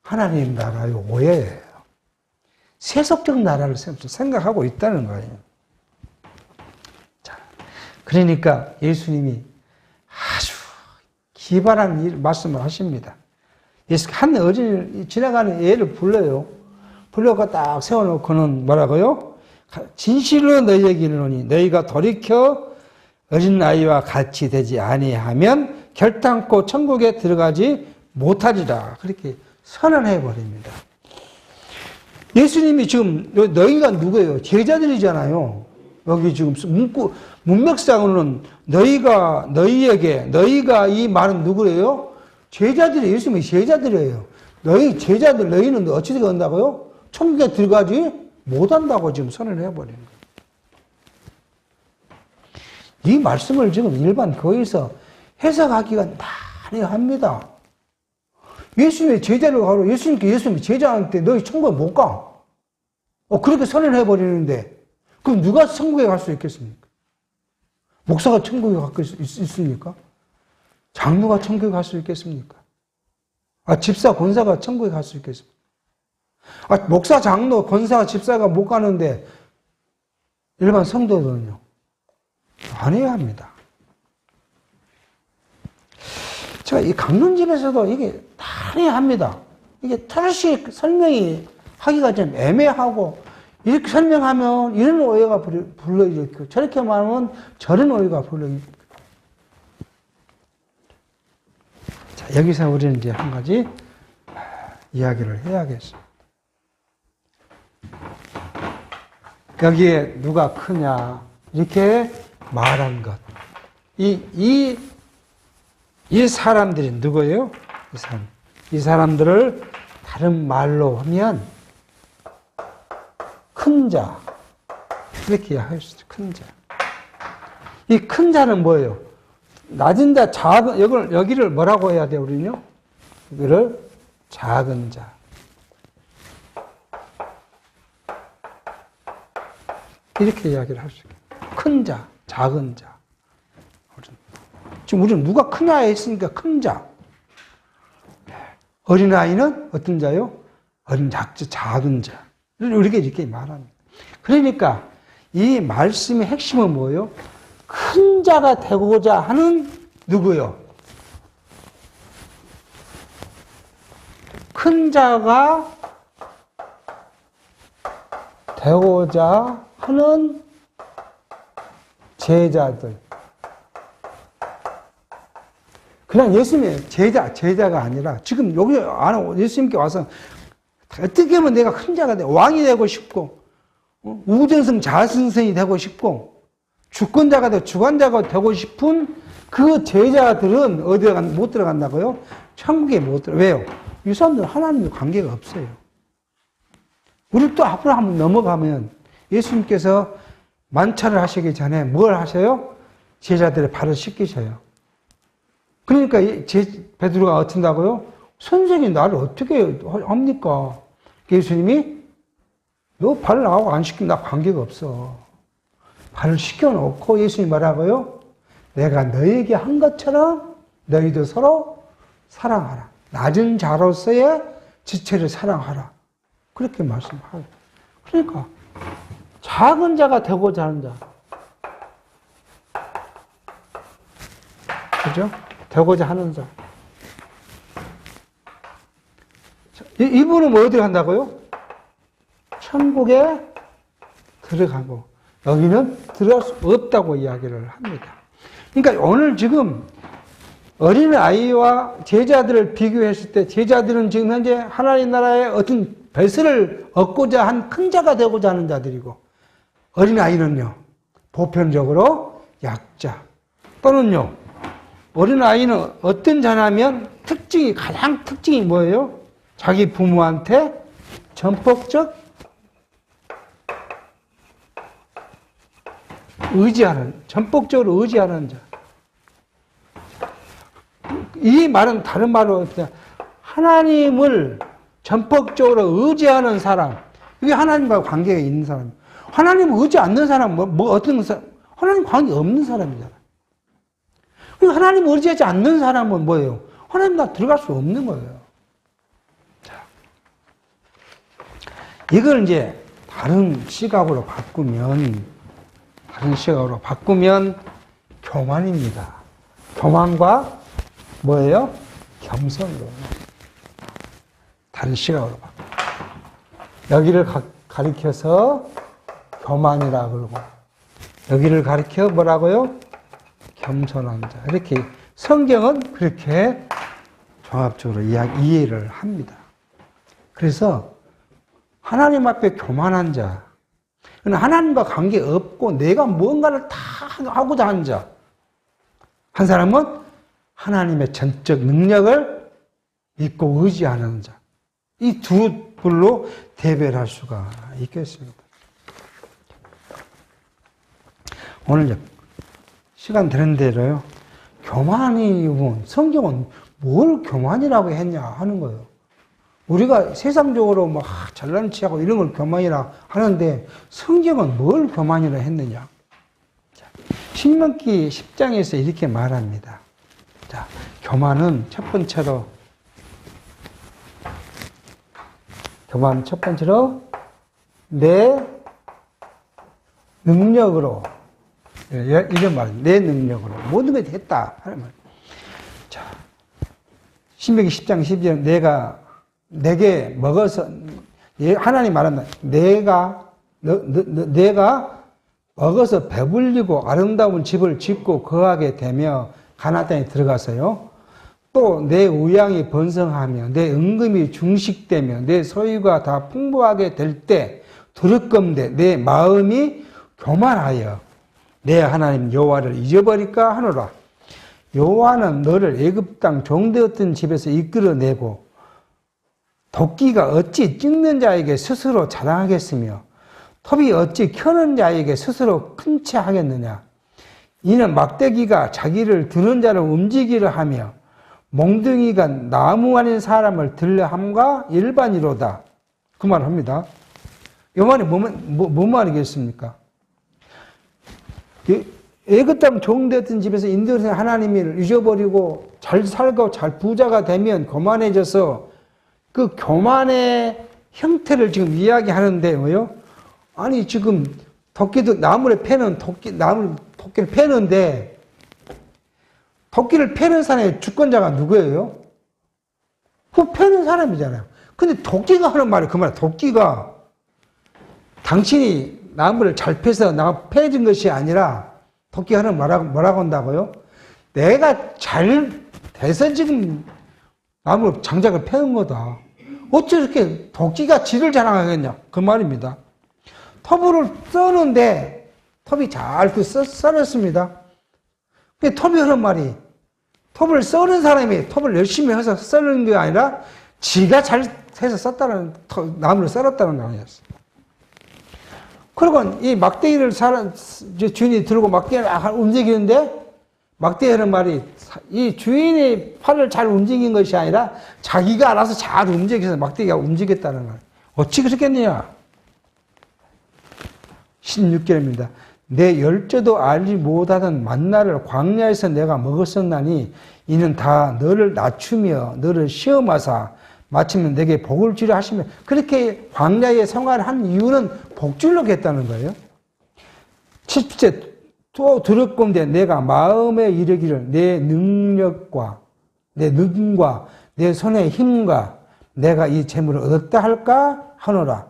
A: 하나님 나라의 오해예요. 세속적 나라를 생각하고 있다는 거예요. 자, 그러니까 예수님이 아주 기발한 말씀을 하십니다. 한 어린이 지나가는 애를 불러요. 불러가 딱 세워놓고는 뭐라고요? 진실로 너희에게 이르노니 너희가 돌이켜 어린 아이와 같이 되지 아니하면 결단코 천국에 들어가지 못하리라. 그렇게 선언해 버립니다. 예수님이 지금 너희가 누구예요? 제자들이잖아요. 여기 지금 문맥상으로는 너희가 이 말은 누구예요? 제자들이 예수님의 제자들이에요. 너희는 어찌 된다고요? 천국에 들어가지 못한다고 지금 선언을 해버리는 거예요. 이 말씀을 지금 일반 교회에서 해석하기가 많이 합니다. 예수님의 제자를 가로 예수님의 제자한테 너희 천국에 못 가. 그렇게 선언을 해버리는데 그럼 누가 천국에 갈 수 있겠습니까? 목사가 천국에 갈 수 있습니까? 장로가 천국에 갈 수 있겠습니까? 집사, 권사가 천국에 갈 수 있겠습니까? 목사, 장로, 권사, 집사가 못 가는데 일반 성도들은요? 아니어야 합니다. 제가 이 강론집에서도 이게 다해야 합니다. 이게 털시 설명이 하기가 좀 애매하고 이렇게 설명하면 이런 오해가 불러일으키고 저렇게 말하면 저런 오해가 불러일으키고. 자, 여기서 우리는 이제 한 가지 이야기를 해야겠습니다. 여기에 누가 크냐 이렇게 말한 것. 이 사람들이 누구예요? 이 사람들을 다른 말로 하면 큰 자. 이렇게 할 수 있죠. 큰 자. 이 큰 자는 뭐예요? 낮은 자, 작은, 여기를 뭐라고 해야 돼요, 우리는요? 여기를 작은 자. 이렇게 이야기를 할 수 있어요. 큰 자, 작은 자. 지금 우리는 누가 크냐 했으니까 큰 자. 어린아이는 어떤 자요? 어린 작자, 작은 자. 우리가 이렇게 말합니다. 그러니까 이 말씀의 핵심은 뭐예요? 큰 자가 되고자 하는 누구요? 큰 자가 되고자 하는 제자들. 그냥 예수님의 제자가 아니라 지금 여기 안에 예수님께 와서 어떻게 하면 내가 큰 자가 돼? 왕이 되고 싶고, 우전승 자승성이 되고 싶고, 주권자가 되고 주관자가 되고 싶은 그 제자들은 어디 못 들어간다고요? 천국에 못 들어. 왜요? 이 사람들은 하나님과 관계가 없어요. 우리 또 앞으로 한번 넘어가면 예수님께서 만찬을 하시기 전에 뭘 하셔요? 제자들의 발을 씻기셔요. 그러니까 베드로가 어쩐다고요? 선생님 나를 어떻게 합니까? 예수님이 너 발을 나하고 안 씻기면 나 관계가 없어. 발을 씻겨놓고 예수님이 뭐라고요? 내가 너에게 한 것처럼 너희도 서로 사랑하라. 낮은 자로서의 지체를 사랑하라. 그렇게 말씀하라. 그러니까 작은 자가 되고자 하는 자. 그죠? 되고자 하는 자. 이분은 뭐 어디 간다고요? 천국에 들어가고 여기는 들어갈 수 없다고 이야기를 합니다. 그러니까 오늘 지금 어린아이와 제자들을 비교했을 때 제자들은 지금 현재 하나님 나라의 어떤 배설을 얻고자 한 큰 자가 되고자 하는 자들이고 어린아이는요 보편적으로 약자 또는요 어린아이는 어떤 자냐면 가장 특징이 뭐예요? 자기 부모한테 전폭적 전폭적으로 의지하는 자. 이 말은 다른 말로 그냥 하나님을 전폭적으로 의지하는 사람. 이게 하나님과 관계가 있는 사람. 하나님을 의지 않는 사람, 어떤 사람? 하나님 관계 없는 사람이잖아. 그리고 하나님을 의지하지 않는 사람은 뭐예요? 하나님 나 들어갈 수 없는 거예요. 자, 이걸 이제 다른 시각으로 바꾸면 교만입니다. 교만과 뭐예요? 겸손으로. 다른 시각으로 바꿔. 여기를 가리켜서 교만이라 그러고, 여기를 가리켜 뭐라고요? 겸손한 자. 이렇게 성경은 그렇게 종합적으로 이해를 합니다. 그래서 하나님 앞에 교만한 자, 하나님과 관계 없고 내가 뭔가를 다 하고자 하는 자. 한 사람은 하나님의 전적 능력을 믿고 의지하는 자. 이 두 불로 대별할 수가 있겠습니다. 오늘 시간 되는 대로요. 교만이 성경은 뭘 교만이라고 했냐 하는 거예요. 우리가 세상적으로 막 잘난 체하고 이런 걸 교만이라 하는데 성경은 뭘 교만이라 했느냐. 자, 신명기 10장에서 이렇게 말합니다. 자, 교만은 첫 번째로 내 능력으로 이런 말입니다. 내 능력으로 모든 걸 했다 하는 말. 자, 신명기 10장 12절 내게 먹어서 하나님 말한다. 내가 먹어서 배불리고 아름다운 집을 짓고 거하게 되며 가나안 땅에 들어가서요. 또 내 우양이 번성하며 내 은금이 중식되며 내 소유가 다 풍부하게 될 때 들을건대 내 마음이 교만하여 내 하나님 여호와를 잊어버릴까 하노라. 여호와는 너를 애굽 땅 종되었던 집에서 이끌어내고 도끼가 어찌 찍는 자에게 스스로 자랑하겠으며 톱이 어찌 켜는 자에게 스스로 큰 채 하겠느냐. 이는 막대기가 자기를 드는 자를 움직이려 하며 몽둥이가 나무 아닌 사람을 들려 함과 일반이로다. 그 말을 합니다. 이 말이 뭔 말이겠습니까? 애굽 땅 종되었던 집에서 인도에서 하나님을 잊어버리고 잘 살고 잘 부자가 되면 교만해져서 그 교만의 형태를 지금 이야기하는데 뭐요? 아니 지금 도끼도 나무를 패는 도끼를 패는데 도끼를 패는 사람의 주권자가 누구예요? 그 패는 사람이잖아요. 근데 도끼가 하는 말이 그 말이야. 도끼가 당신이 나무를 잘 패서 패진 것이 아니라 도끼가 하는 뭐라고 한다고요? 내가 잘 돼서 지금 나무 장작을 패는 거다. 어째 이렇게 도끼가 지를 자랑하겠냐? 그 말입니다. 터부를 써는데 톱이 잘 썰었습니다. 근데 톱이 하는 말이 톱을 써는 사람이 톱을 열심히 해서 썰는 게 아니라 지가 잘 해서 썼다는 나무를 썰었다는 거 아니었어요. 그리고 이 막대기를 주인이 들고 막대기를 움직이는데 막대기라는 말이 이 주인의 팔을 잘 움직인 것이 아니라 자기가 알아서 잘 움직여서 막대기가 움직였다는 거예요. 어찌 그렇겠느냐? 16절입니다. 내 열조도 알지 못하던 만나를 광야에서 내가 먹었었나니 이는 다 너를 낮추며 너를 시험하사 마침내 내게 복을 주려 하시며 그렇게 광야에 생활을 한 이유는 복 주려고 했다는 거예요. 17절 또 들었건대 내가 마음에 이르기를 내 능력과 내 능과 내 손의 힘과 내가 이 재물을 얻었다 할까 하노라.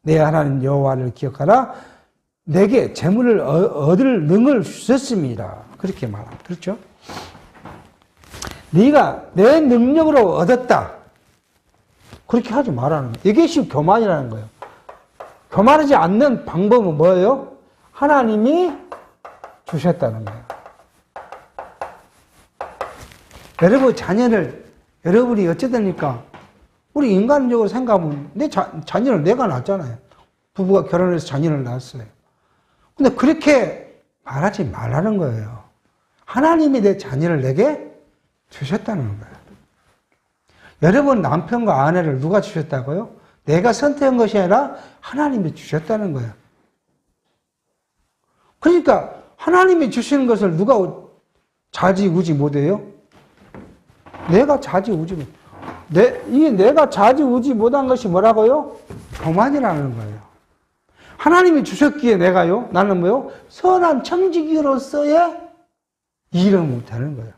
A: 내 하나님 여호와를 기억하라. 내게 재물을 얻을 능을 주셨습니다. 그렇게 말합니다. 그렇죠? 네가 내 능력으로 얻었다. 그렇게 하지 말라는 거예요. 이것이 교만이라는 거예요. 교만하지 않는 방법은 뭐예요? 하나님이 주셨다는 거예요. 여러분 자녀를 여러분이 어쩌다니까 우리 인간적으로 생각하면 내 자녀를 내가 낳았잖아요. 부부가 결혼해서 자녀를 낳았어요. 근데 그렇게 말하지 말라는 거예요. 하나님이 내 자녀를 내게 주셨다는 거예요. 여러분 남편과 아내를 누가 주셨다고요? 내가 선택한 것이 아니라 하나님이 주셨다는 거예요. 그러니까 하나님이 주시는 것을 누가 좌지우지 못해요? 내가 좌지우지 못. 내가 좌지우지 못한 것이 뭐라고요? 교만이라는 거예요. 하나님이 주셨기에 내가요, 나는 뭐요? 선한 청지기로서의 일을 못하는 거예요.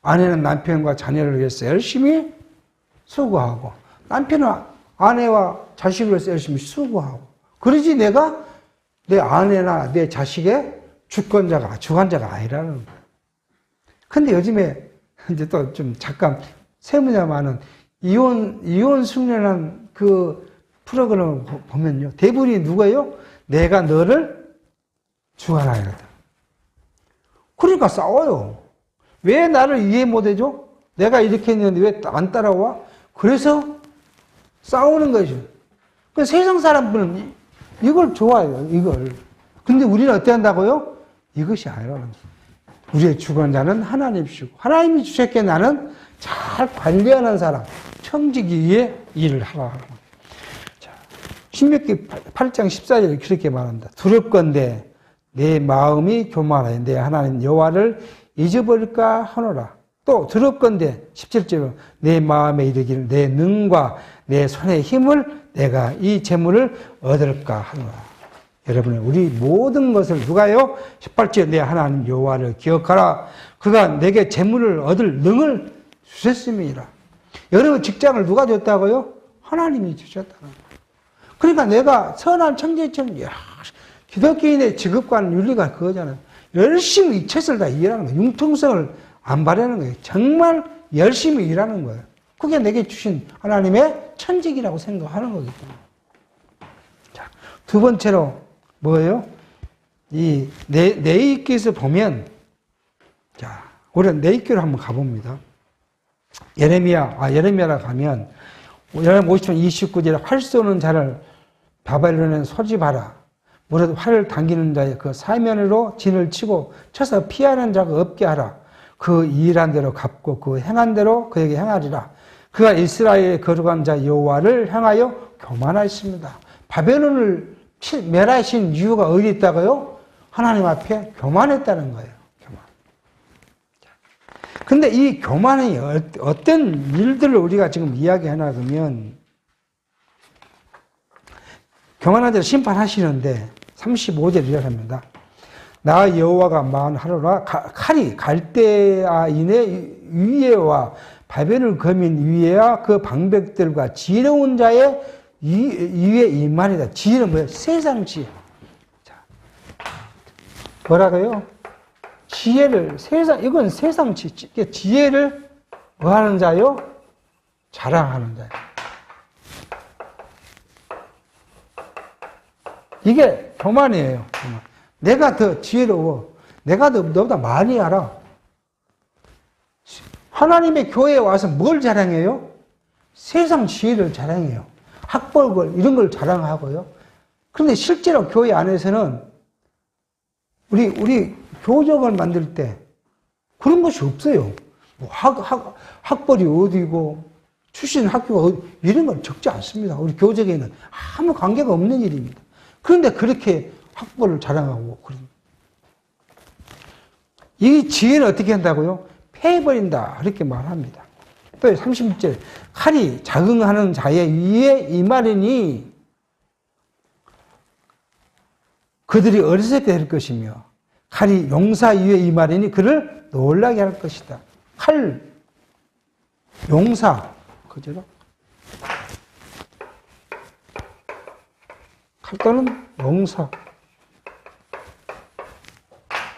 A: 아내는 남편과 자녀를 위해서 열심히 수고하고, 남편은 아내와 자식을 위해서 열심히 수고하고, 그러지 내가 내 아내나 내 자식의 주관자가 아니라는 거예요. 근데 요즘에 이제 또 좀 잠깐 세무자만은 이혼 숙련한 그 프로그램을 보면요. 대부분이 누구예요? 내가 너를 주관하거든. 그러니까 싸워요. 왜 나를 이해 못해줘? 내가 이렇게 했는데 왜 안 따라와? 그래서 싸우는 거죠. 그 세상 사람들은 이걸 좋아해요. 이걸. 근데 우리는 어떻게 한다고요? 이것이 아니라는 거예요. 우리의 주관자는 하나님이시고 하나님이 주셨기에 나는 잘 관리하는 사람, 청지기 위해 일을 하라 하는 거예요. 자, 신명기 8장 14절에 그렇게 말합니다. 두렵건대 내 마음이 교만하여 내 하나님 여호와를 잊어버릴까 하노라. 또 두렵건대 17절에 내 마음에 이르기를 내 능과 내 손의 힘을 내가 이 재물을 얻을까 하노라. 여러분, 우리 모든 것을 누가요? 18절에 내 하나님 여호와를 기억하라. 그가 내게 재물을 얻을 능을 주셨음이라. 여러분 직장을 누가 줬다고요? 하나님이 주셨다는 거예요. 그러니까 내가 선한 청지처럼 기독교인의 직업과는 윤리가 그거잖아요. 열심히 최선을 다 일하는 거예요. 융통성을 안 바라는 거예요. 정말 열심히 일하는 거예요. 그게 내게 주신 하나님의 천직이라고 생각하는 거기 때문에. 자, 두 번째로 뭐예요? 이 내입기에서 보면, 자, 우리가 내입기로 한번 가봅니다. 예레미야라 가면, 예레미야 50장 29절에 활 쏘는 자를 바벨론에 소집하라. 무릇 활을 당기는 자의 그 사면으로 진을 치고 쳐서 피하는 자가 없게 하라. 그 일한 대로 갚고 그 행한 대로 그에게 행하리라. 그가 이스라엘의 거룩한 자 여호와를 향하여 교만하였습니다. 바벨론을 멸하신 이유가 어디 있다고요? 하나님 앞에 교만했다는 거예요. 교만. 근데 이 교만이 어떤 일들을 우리가 지금 이야기해 놔두면 교만한 자를 심판하시는데 35절 이렇게 합니다. 나 여호와가 만하노라. 칼이 갈대아인의 위에와 바벨을 거민 위에와 그 방백들과 지혜로운 자의 위에 임하리다. 지혜는 뭐예요? 세상 지혜. 자, 뭐라고요? 지혜를 이건 세상 지혜를 뭐 하는 자요? 자랑하는 자요. 이게 교만이에요. 교만. 내가 더 지혜로워. 내가 너보다 많이 알아. 하나님의 교회에 와서 뭘 자랑해요? 세상 지혜를 자랑해요. 학벌 이런 걸 자랑하고요. 그런데 실제로 교회 안에서는 우리 교적을 만들 때 그런 것이 없어요. 뭐 학벌이 어디고 출신 학교가 어디, 이런 건 적지 않습니다. 우리 교적에는 아무 관계가 없는 일입니다. 그런데 그렇게 학벌을 자랑하고 그런. 이 지혜는 어떻게 한다고요? 패해버린다. 그렇게 말합니다. 또 36절. 칼이 자긍하는 자의 위에 임하리니 그들이 어리석게 될 것이며 칼이 용사 위에 임하리니 그를 놀라게 할 것이다. 칼, 용사, 그죠? 칼 또는 용사.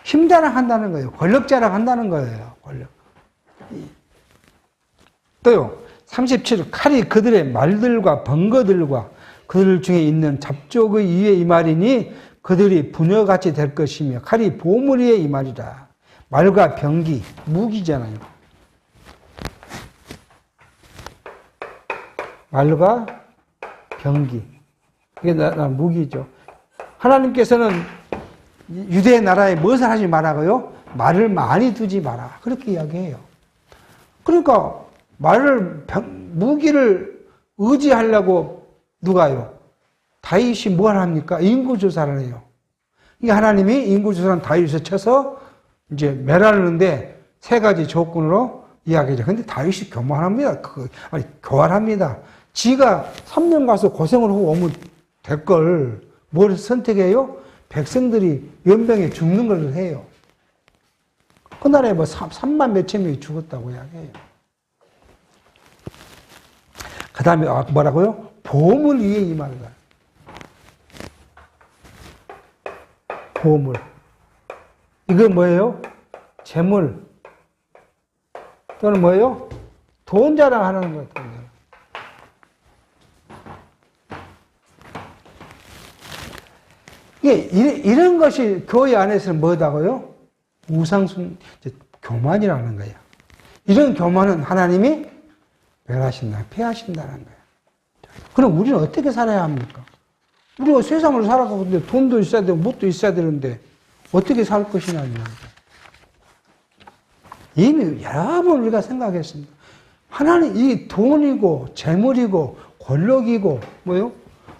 A: 힘 자랑한다는 거예요. 권력 자랑한다는 거예요. 권력. 또요. 37. 칼이 그들의 말들과 번거들과 그들 중에 있는 잡족의 위에 임하리니 그들이 부녀같이 될 것이며 칼이 보물 위에 임하리라. 말과 병기, 무기잖아요. 말과 병기. 이게 무기죠. 하나님께서는 유대 나라에 무엇을 하지 말라고요? 말을 많이 두지 마라. 그렇게 이야기해요. 그러니까 무기를 의지하려고 누가요? 다윗이 뭘 합니까? 인구조사를 해요. 이게 하나님이 인구조사는 다윗을 쳐서 이제 멸하는데 세 가지 조건으로 이야기하죠. 근데 다윗이 교만합니다. 교활합니다. 지가 3년 가서 고생을 하고 오면 될 걸 뭘 선택해요? 백성들이 연병에 죽는 걸 해요. 그날에 뭐 3만 몇천 명이 죽었다고 이야기해요. 그 다음에 뭐라고요? 보물 위에 임하리라. 보물. 이거 뭐예요? 재물. 또는 뭐예요? 돈 자랑하는 거예요. 이런 것이 교회 안에서는 뭐다고요? 우상숭, 교만이라는 거예요. 이런 교만은 하나님이 멸하신다, 패하신다는 거예요. 그럼 우리는 어떻게 살아야 합니까? 우리가 세상을 살아가고 있는데 돈도 있어야 되고 뭣도 있어야 되는데 어떻게 살 것이냐는 거예요. 이미 여러 번 우리가 생각했습니다. 하나님, 이 돈이고 재물이고 권력이고 뭐요?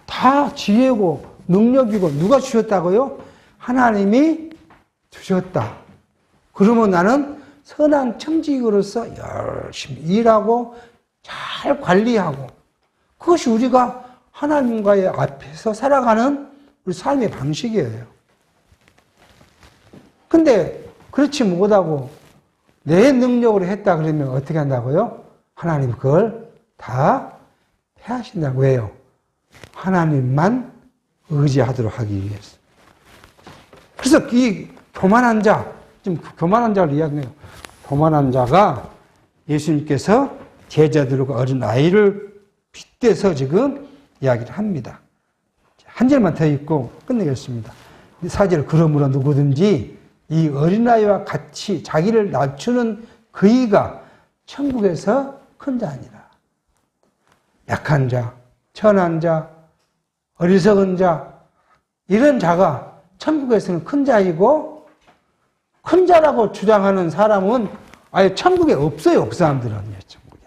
A: 다 지혜고 능력이고 누가 주셨다고요? 하나님이 주셨다. 그러면 나는 선한 청지기로서 열심히 일하고 잘 관리하고 그것이 우리가 하나님과의 앞에서 살아가는 우리 삶의 방식이에요. 근데 그렇지 못하고 내 능력으로 했다 그러면 어떻게 한다고요? 하나님 그걸 다 패하신다고. 왜요? 하나님만 의지하도록 하기 위해서. 그래서 이 교만한 자, 지금 교만한 자를 이야기해요. 교만한 자가 예수님께서 제자들과 어린 아이를 빗대서 지금 이야기를 합니다. 한 절만 더 읽고 끝내겠습니다. 4절. 그러므로 누구든지 이 어린아이와 같이 자기를 낮추는 그이가 천국에서 큰 자니라. 약한 자, 천한 자, 어리석은 자, 이런 자가 천국에서는 큰 자이고, 큰 자라고 주장하는 사람은 아예 천국에 없어요. 그 사람들은요, 천국에.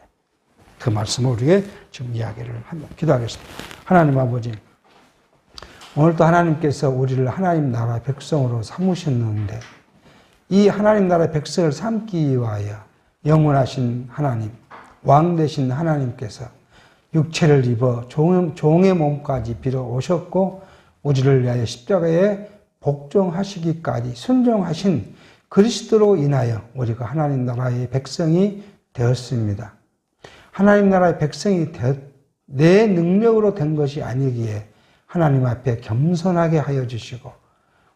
A: 그 말씀을 우리에게 지금 이야기를 합니다. 기도하겠습니다. 하나님 아버지, 오늘도 하나님께서 우리를 하나님 나라 백성으로 삼으셨는데, 이 하나님 나라 백성을 삼기 위하여 영원하신 하나님, 왕 되신 하나님께서 육체를 입어 종의 몸까지 빌어 오셨고 우리를 위하여 십자가에 복종하시기까지 순종하신 그리스도로 인하여 우리가 하나님 나라의 백성이 되었습니다. 하나님 나라의 백성이 내 능력으로 된 것이 아니기에 하나님 앞에 겸손하게 하여 주시고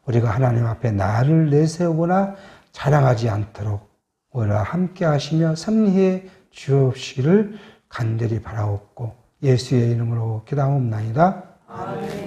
A: 우리가 하나님 앞에 나를 내세우거나 자랑하지 않도록 우리와 함께 하시며 섭리해 주옵시기를 간절히 바라옵고 예수의 이름으로 기도하옵나이다. 아멘.